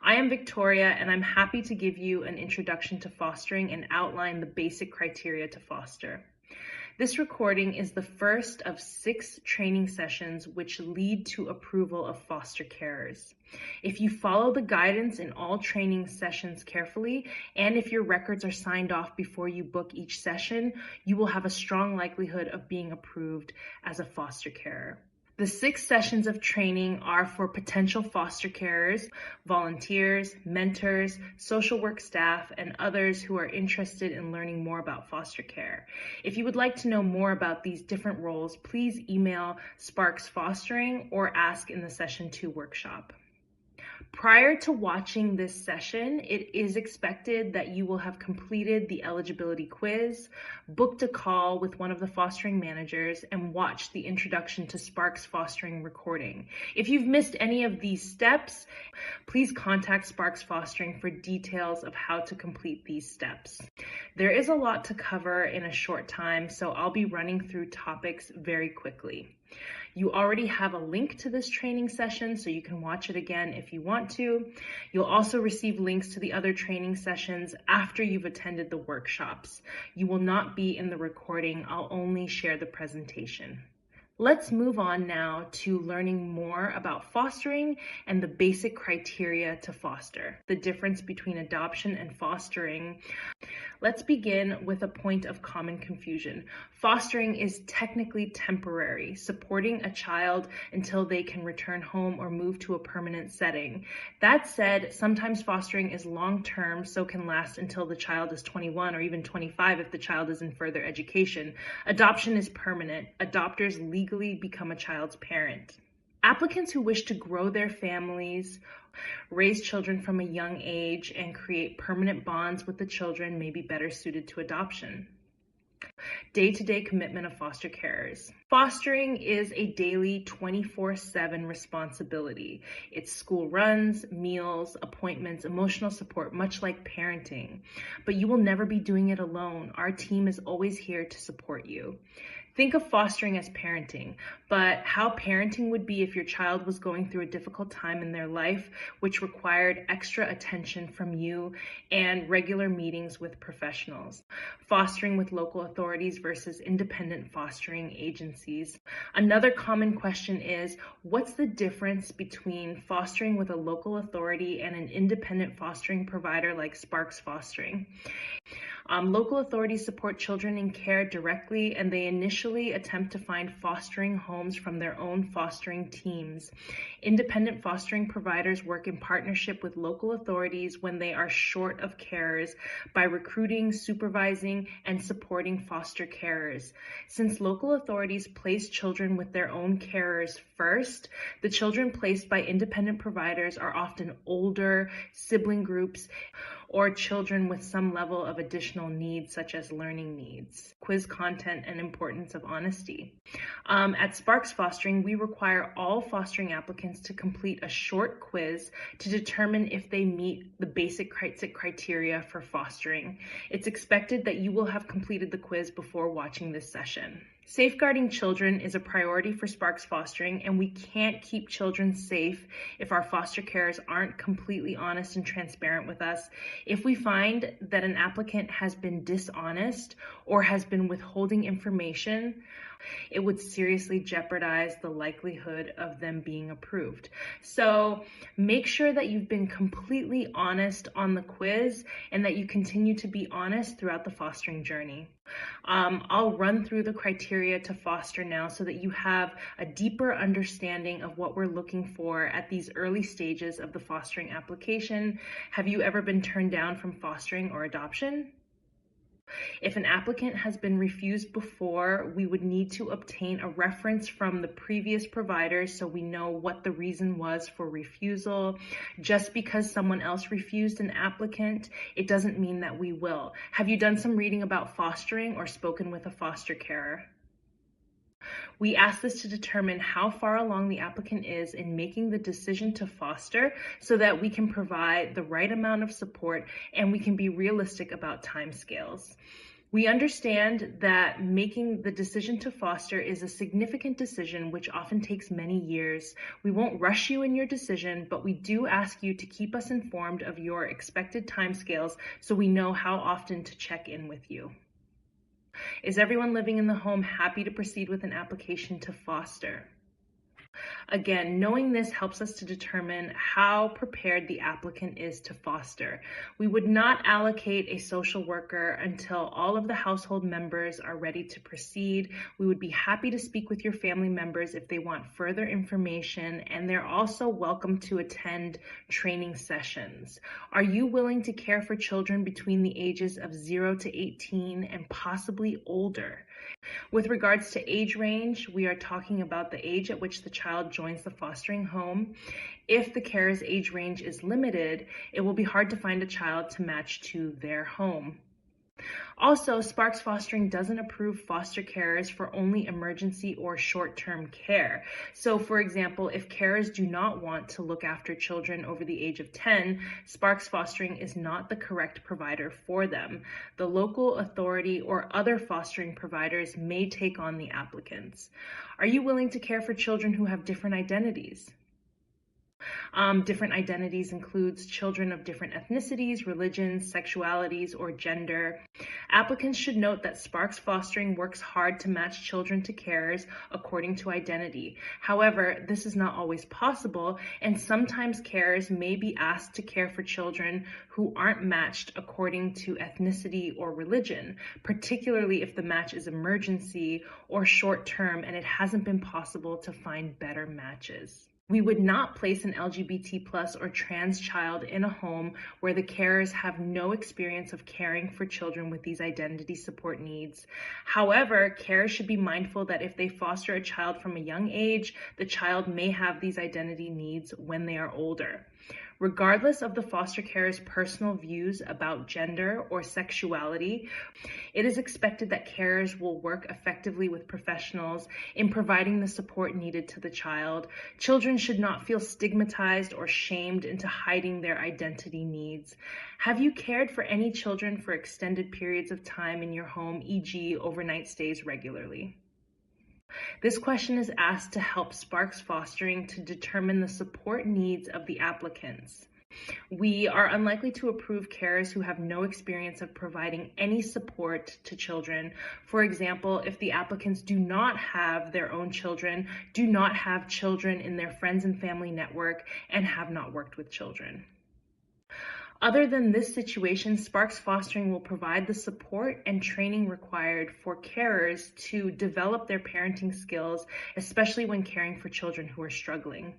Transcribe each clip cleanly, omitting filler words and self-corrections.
I am Victoria, and I'm happy to give you an introduction to fostering and outline the basic criteria to foster. This recording is the first of 6 training sessions which lead to approval of foster carers. If you follow the guidance in all training sessions carefully, and if your records are signed off before you book each session, you will have a strong likelihood of being approved as a foster carer. The 6 sessions of training are for potential foster carers, volunteers, mentors, social work staff, and others who are interested in learning more about foster care. If you would like to know more about these different roles, please email Sparks Fostering or ask in the Session 2 workshop. Prior to watching this session, it is expected that you will have completed the eligibility quiz, booked a call with one of the fostering managers, and watched the Introduction to Sparks Fostering recording. If you've missed any of these steps, please contact Sparks Fostering for details of how to complete these steps. There is a lot to cover in a short time, so I'll be running through topics very quickly. You already have a link to this training session, so you can watch it again if you want to. You'll also receive links to the other training sessions after you've attended the workshops. You will not be in the recording. I'll only share the presentation. Let's move on now to learning more about fostering and the basic criteria to foster, the difference between adoption and fostering. Let's begin with a point of common confusion. Fostering is technically temporary, supporting a child until they can return home or move to a permanent setting. That said, sometimes fostering is long-term, so can last until the child is 21 or even 25 if the child is in further education. Adoption is permanent. Adopters legally become a child's parent. Applicants who wish to grow their families, raise children from a young age, and create permanent bonds with the children may be better suited to adoption. Day-to-day commitment of foster carers. Fostering is a daily 24/7 responsibility. It's school runs, meals, appointments, emotional support, much like parenting. But you will never be doing it alone. Our team is always here to support you. Think of fostering as parenting, but how parenting would be if your child was going through a difficult time in their life, which required extra attention from you and regular meetings with professionals. Fostering with local authorities versus independent fostering agencies. Another common question is, what's the difference between fostering with a local authority and an independent fostering provider like Sparks Fostering? Local authorities support children in care directly, and they initially attempt to find fostering homes from their own fostering teams. Independent fostering providers work in partnership with local authorities when they are short of carers by recruiting, supervising, and supporting foster carers. Since local authorities place children with their own carers first, the children placed by independent providers are often older, sibling groups, or children with some level of additional needs, such as learning needs. Quiz content and importance of honesty. At Sparks Fostering, we require all fostering applicants to complete a short quiz to determine if they meet the basic criteria for fostering. It's expected that you will have completed the quiz before watching this session. Safeguarding children is a priority for Sparks Fostering, and we can't keep children safe if our foster carers aren't completely honest and transparent with us. If we find that an applicant has been dishonest or has been withholding information, it would seriously jeopardize the likelihood of them being approved. So make sure that you've been completely honest on the quiz and that you continue to be honest throughout the fostering journey. I'll run through the criteria to foster now so that you have a deeper understanding of what we're looking for at these early stages of the fostering application. Have you ever been turned down from fostering or adoption? If an applicant has been refused before, we would need to obtain a reference from the previous provider so we know what the reason was for refusal. Just because someone else refused an applicant, it doesn't mean that we will. Have you done some reading about fostering or spoken with a foster carer? We ask this to determine how far along the applicant is in making the decision to foster so that we can provide the right amount of support and we can be realistic about timescales. We understand that making the decision to foster is a significant decision which often takes many years. We won't rush you in your decision, but we do ask you to keep us informed of your expected timescales so we know how often to check in with you. Is everyone living in the home happy to proceed with an application to foster? Again, knowing this helps us to determine how prepared the applicant is to foster. We would not allocate a social worker until all of the household members are ready to proceed. We would be happy to speak with your family members if they want further information, and they're also welcome to attend training sessions. Are you willing to care for children between the ages of 0 to 18 and possibly older? With regards to age range, we are talking about the age at which the child joins the fostering home. If the carer's age range is limited, it will be hard to find a child to match to their home. Also, Sparks Fostering doesn't approve foster carers for only emergency or short-term care. So, for example, if carers do not want to look after children over the age of 10, Sparks Fostering is not the correct provider for them. The local authority or other fostering providers may take on the applicants. Are you willing to care for children who have different identities? Different identities includes children of different ethnicities, religions, sexualities, or gender. Applicants should note that Sparks Fostering works hard to match children to carers according to identity. However, this is not always possible, and sometimes carers may be asked to care for children who aren't matched according to ethnicity or religion, particularly if the match is emergency or short-term and it hasn't been possible to find better matches. We would not place an LGBT plus or trans child in a home where the carers have no experience of caring for children with these identity support needs. However, carers should be mindful that if they foster a child from a young age, the child may have these identity needs when they are older. Regardless of the foster carer's personal views about gender or sexuality, it is expected that carers will work effectively with professionals in providing the support needed to the child. Children should not feel stigmatized or shamed into hiding their identity needs. Have you cared for any children for extended periods of time in your home, e.g., overnight stays regularly? This question is asked to help Sparks Fostering to determine the support needs of the applicants. We are unlikely to approve carers who have no experience of providing any support to children. For example, if the applicants do not have their own children, do not have children in their friends and family network, and have not worked with children. Other than this situation, Sparks Fostering will provide the support and training required for carers to develop their parenting skills, especially when caring for children who are struggling.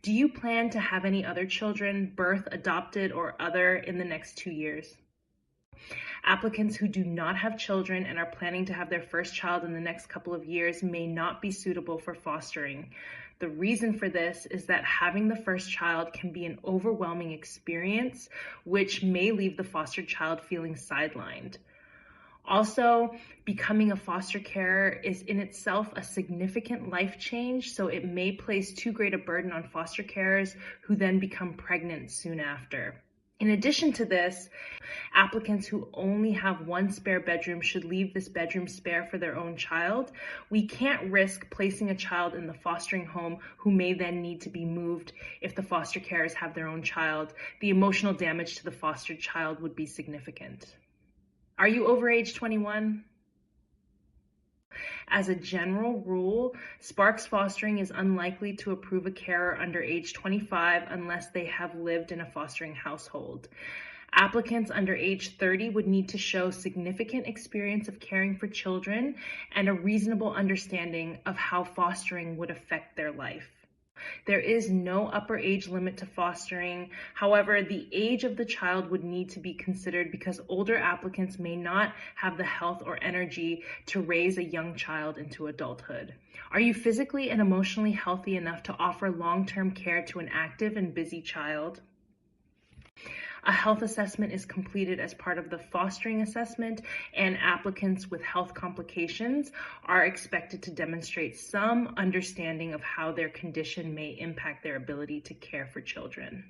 Do you plan to have any other children, birth, adopted, or other, in the next 2 years? Applicants who do not have children and are planning to have their first child in the next couple of years may not be suitable for fostering. The reason for this is that having the first child can be an overwhelming experience, which may leave the foster child feeling sidelined. Also, becoming a foster carer is in itself a significant life change, so it may place too great a burden on foster carers who then become pregnant soon after. In addition to this, applicants who only have one spare bedroom should leave this bedroom spare for their own child. We can't risk placing a child in the fostering home who may then need to be moved if the foster carers have their own child. The emotional damage to the fostered child would be significant. Are you over age 21? As a general rule, Sparks Fostering is unlikely to approve a carer under age 25 unless they have lived in a fostering household. Applicants under age 30 would need to show significant experience of caring for children and a reasonable understanding of how fostering would affect their life. There is no upper age limit to fostering. However, the age of the child would need to be considered because older applicants may not have the health or energy to raise a young child into adulthood. Are you physically and emotionally healthy enough to offer long-term care to an active and busy child? A health assessment is completed as part of the fostering assessment, and applicants with health complications are expected to demonstrate some understanding of how their condition may impact their ability to care for children.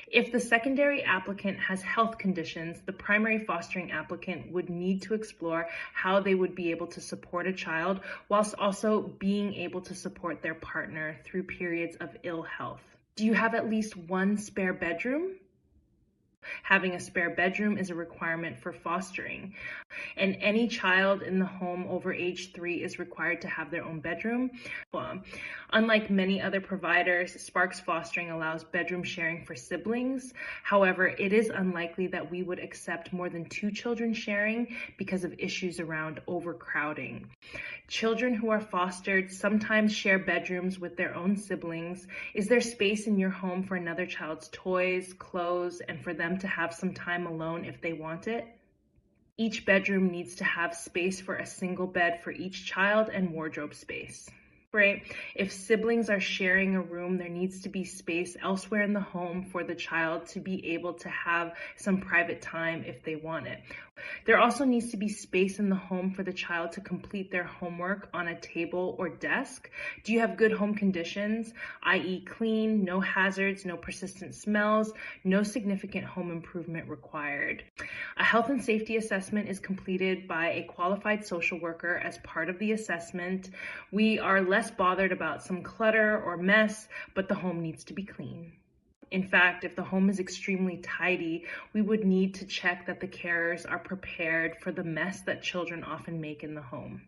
If the secondary applicant has health conditions, the primary fostering applicant would need to explore how they would be able to support a child whilst also being able to support their partner through periods of ill health. Do you have at least one spare bedroom? Having a spare bedroom is a requirement for fostering, and any child in the home over age 3 is required to have their own bedroom. Unlike many other providers, Sparks Fostering allows bedroom sharing for siblings. However, it is unlikely that we would accept more than 2 children sharing because of issues around overcrowding. Children who are fostered sometimes share bedrooms with their own siblings. Is there space in your home for another child's toys, clothes, and for them to have some time alone if they want it? Each bedroom needs to have space for a single bed for each child and wardrobe space. Right? If siblings are sharing a room, there needs to be space elsewhere in the home for the child to be able to have some private time if they want it. There also needs to be space in the home for the child to complete their homework on a table or desk. Do you have good home conditions, i.e. clean, no hazards, no persistent smells, no significant home improvement required? A health and safety assessment is completed by a qualified social worker as part of the assessment. We are less bothered about some clutter or mess, but the home needs to be clean. In fact, if the home is extremely tidy, we would need to check that the carers are prepared for the mess that children often make in the home.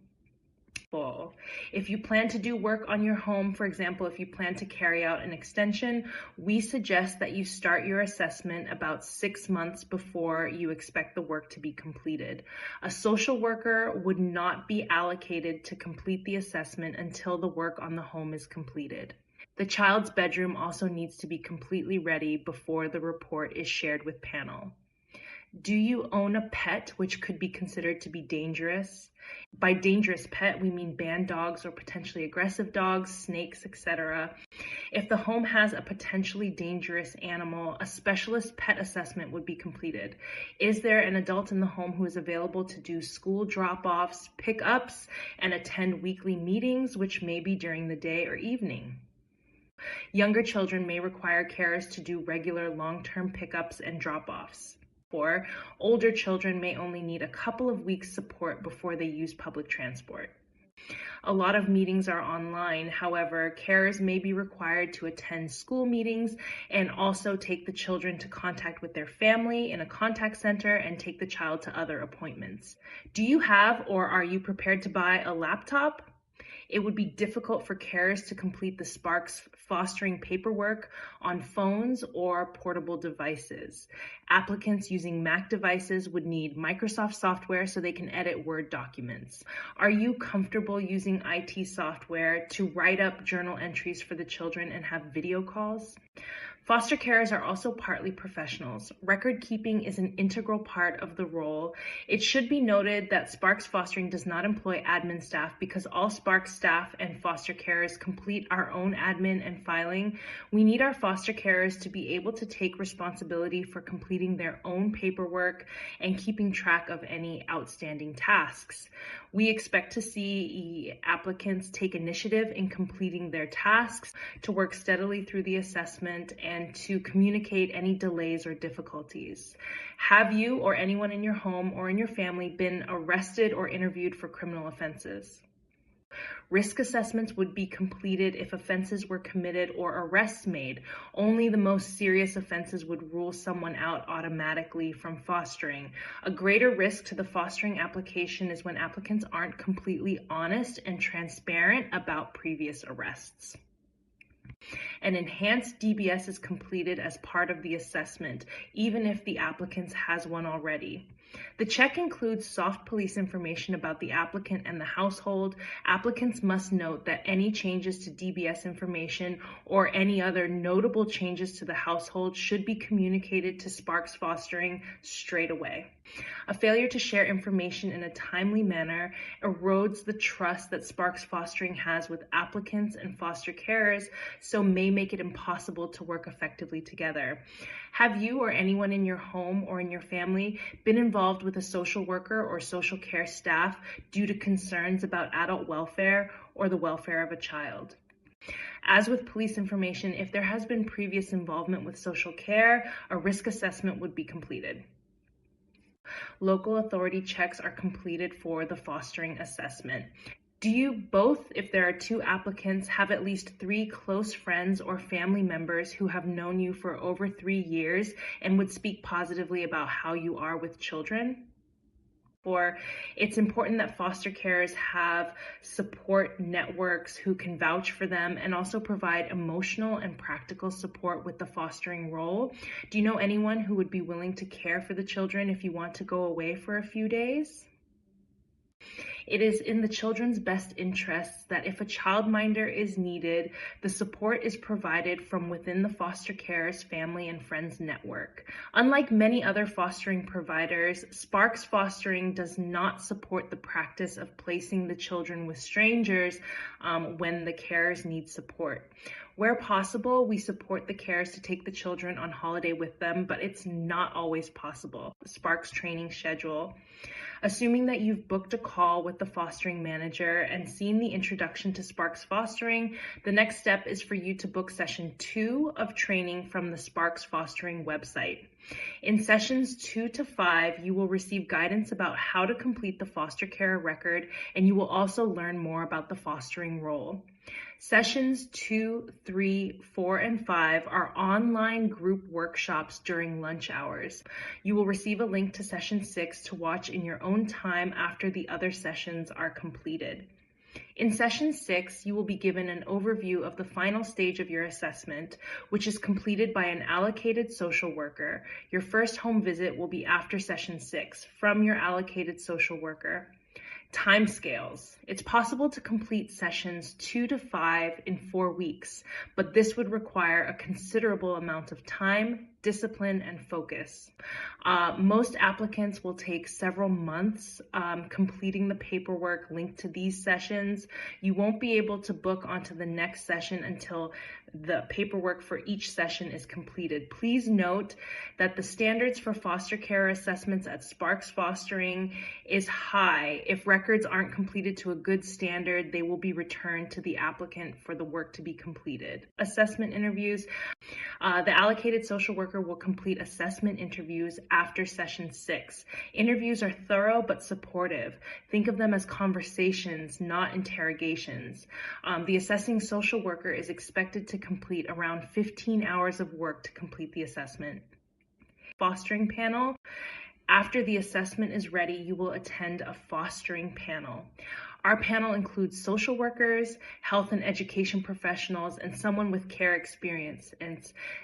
If you plan to do work on your home, for example, if you plan to carry out an extension, we suggest that you start your assessment about 6 months before you expect the work to be completed. A social worker would not be allocated to complete the assessment until the work on the home is completed. The child's bedroom also needs to be completely ready before the report is shared with panel. Do you own a pet which could be considered to be dangerous? By dangerous pet, we mean banned dogs or potentially aggressive dogs, snakes, etc. If the home has a potentially dangerous animal, a specialist pet assessment would be completed. Is there an adult in the home who is available to do school drop-offs, pick-ups, and attend weekly meetings, which may be during the day or evening? Younger children may require carers to do regular long-term pickups and drop-offs. Or older children may only need a couple of weeks support before they use public transport. A lot of meetings are online. However, carers may be required to attend school meetings and also take the children to contact with their family in a contact center and take the child to other appointments. Do you have or are you prepared to buy a laptop? It would be difficult for carers to complete the Sparks fostering paperwork on phones or portable devices. Applicants using Mac devices would need Microsoft software so they can edit Word documents. Are you comfortable using IT software to write up journal entries for the children and have video calls? Foster carers are also partly professionals. Record keeping is an integral part of the role. It should be noted that Sparks Fostering does not employ admin staff because all Sparks staff and foster carers complete our own admin and filing. We need our foster carers to be able to take responsibility for completing their own paperwork and keeping track of any outstanding tasks. We expect to see applicants take initiative in completing their tasks, to work steadily through the assessment, and to communicate any delays or difficulties. Have you or anyone in your home or in your family been arrested or interviewed for criminal offenses? Risk assessments would be completed if offenses were committed or arrests made. Only the most serious offenses would rule someone out automatically from fostering. A greater risk to the fostering application is when applicants aren't completely honest and transparent about previous arrests. An enhanced DBS is completed as part of the assessment, even if the applicant has one already. The check includes soft police information about the applicant and the household. Applicants must note that any changes to DBS information or any other notable changes to the household should be communicated to Sparks Fostering straight away. A failure to share information in a timely manner erodes the trust that Sparks Fostering has with applicants and foster carers, so may make it impossible to work effectively together. Have you or anyone in your home or in your family been involved with a social worker or social care staff due to concerns about adult welfare or the welfare of a child? As with police information, if there has been previous involvement with social care, a risk assessment would be completed. Local authority checks are completed for the fostering assessment. Do you both, if there are two applicants, have at least 3 close friends or family members who have known you for over 3 years and would speak positively about how you are with children? Or it's important that foster carers have support networks who can vouch for them and also provide emotional and practical support with the fostering role. Do you know anyone who would be willing to care for the children if you want to go away for a few days? It is in the children's best interests that if a childminder is needed, the support is provided from within the foster carer's family and friends network. Unlike many other fostering providers, Sparks Fostering does not support the practice of placing the children with strangers when the carers need support. Where possible, we support the carers to take the children on holiday with them, but it's not always possible. Sparks training schedule. Assuming that you've booked a call with the fostering manager and seen the introduction to Sparks Fostering, the next step is for you to book session 2 of training from the Sparks Fostering website. In sessions 2 to 5, you will receive guidance about how to complete the foster care record, and you will also learn more about the fostering role. Sessions 2, 3, 4, and 5 are online group workshops during lunch hours. You will receive a link to session 6 to watch in your own time after the other sessions are completed. In session 6, you will be given an overview of the final stage of your assessment, which is completed by an allocated social worker. Your first home visit will be after session 6 from your allocated social worker. Timescales. It's possible to complete sessions 2 to 5 in 4 weeks, but this would require a considerable amount of time, discipline, and focus. Most applicants will take several months completing the paperwork linked to these sessions. You won't be able to book onto the next session until the paperwork for each session is completed. Please note that the standards for foster care assessments at Sparks Fostering is high. If records aren't completed to a good standard, they will be returned to the applicant for the work to be completed. Assessment interviews. The allocated social worker will complete assessment interviews after session 6. Interviews are thorough but supportive. Think of them as conversations, not interrogations. The assessing social worker is expected to complete around 15 hours of work to complete the assessment. Fostering panel. After the assessment is ready, you will attend a fostering panel. Our panel includes social workers, health and education professionals, and someone with care experience, and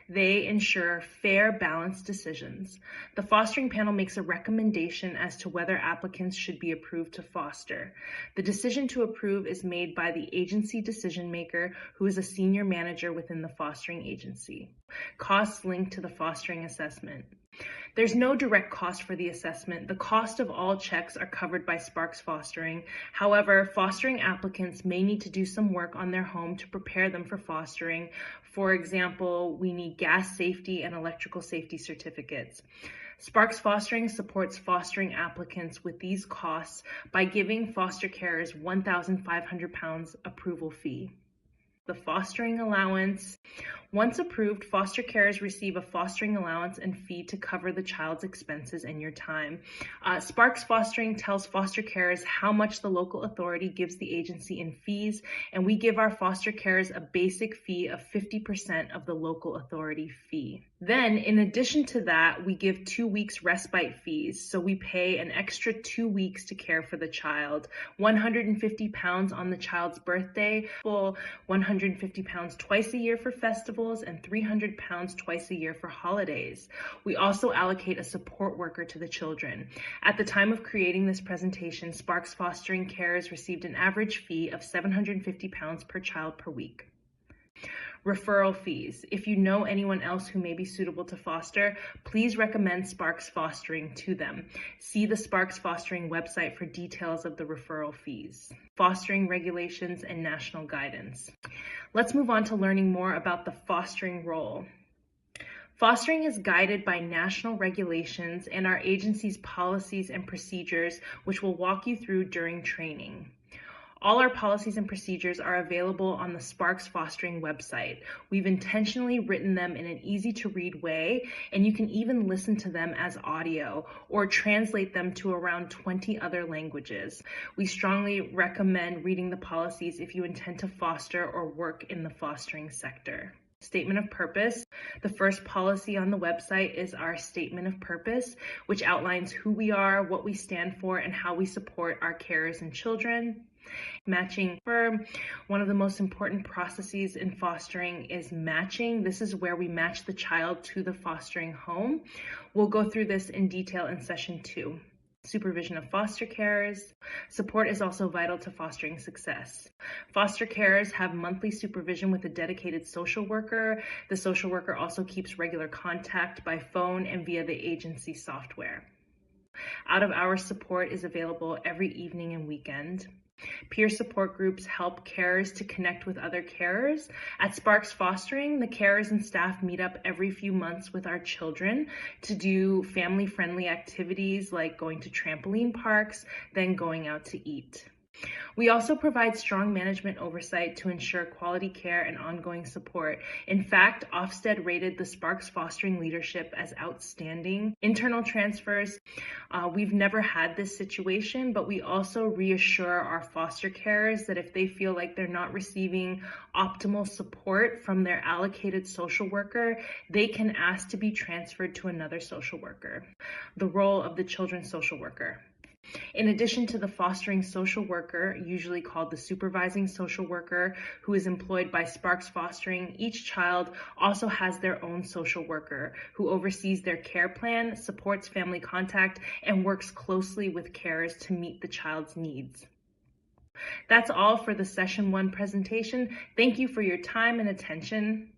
they ensure fair, balanced decisions. The fostering panel makes a recommendation as to whether applicants should be approved to foster. The decision to approve is made by the agency decision maker, who is a senior manager within the fostering agency. Costs linked to the fostering assessment. There's no direct cost for the assessment. The cost of all checks are covered by Sparks Fostering. However, fostering applicants may need to do some work on their home to prepare them for fostering. For example, we need gas safety and electrical safety certificates. Sparks Fostering supports fostering applicants with these costs by giving foster carers £1,500 approval fee. The fostering allowance. Once approved, foster carers receive a fostering allowance and fee to cover the child's expenses and your time. Sparks Fostering tells foster carers how much the local authority gives the agency in fees, and we give our foster carers a basic fee of 50% of the local authority fee. Then, in addition to that, we give 2 weeks respite fees, so we pay an extra 2 weeks to care for the child. £150 on the child's birthday, full £150 twice a year for festivals, and £300 twice a year for holidays. We also allocate a support worker to the children. At the time of creating this presentation, Sparks Fostering Carers received an average fee of £750 per child per week. Referral fees. If you know anyone else who may be suitable to foster, please recommend Sparks Fostering to them. See the Sparks Fostering website for details of the referral fees. Fostering regulations and national guidance. Let's move on to learning more about the fostering role. Fostering is guided by national regulations and our agency's policies and procedures, which we'll walk you through during training. All our policies and procedures are available on the Sparks Fostering website. We've intentionally written them in an easy to read way, and you can even listen to them as audio or translate them to around 20 other languages. We strongly recommend reading the policies if you intend to foster or work in the fostering sector. Statement of purpose. The first policy on the website is our statement of purpose, which outlines who we are, what we stand for, and how we support our carers and children. Matching. One of the most important processes in fostering is matching. This is where we match the child to the fostering home. We'll go through this in detail in session 2. Supervision of foster carers. Support is also vital to fostering success. Foster carers have monthly supervision with a dedicated social worker. The social worker also keeps regular contact by phone and via the agency software. Out-of-hours support is available every evening and weekend. Peer support groups help carers to connect with other carers. At Sparks Fostering, the carers and staff meet up every few months with our children to do family-friendly activities like going to trampoline parks, then going out to eat. We also provide strong management oversight to ensure quality care and ongoing support. In fact, Ofsted rated the Sparks Fostering leadership as outstanding. Internal transfers, we've never had this situation, but we also reassure our foster carers that if they feel like they're not receiving optimal support from their allocated social worker, they can ask to be transferred to another social worker. The role of the children's social worker. In addition to the fostering social worker, usually called the supervising social worker, who is employed by Sparks Fostering, each child also has their own social worker who oversees their care plan, supports family contact, and works closely with carers to meet the child's needs. That's all for the Session 1 presentation. Thank you for your time and attention.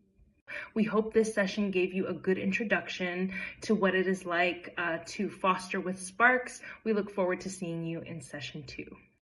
We hope this session gave you a good introduction to what it is like to foster with Sparks. We look forward to seeing you in session 2.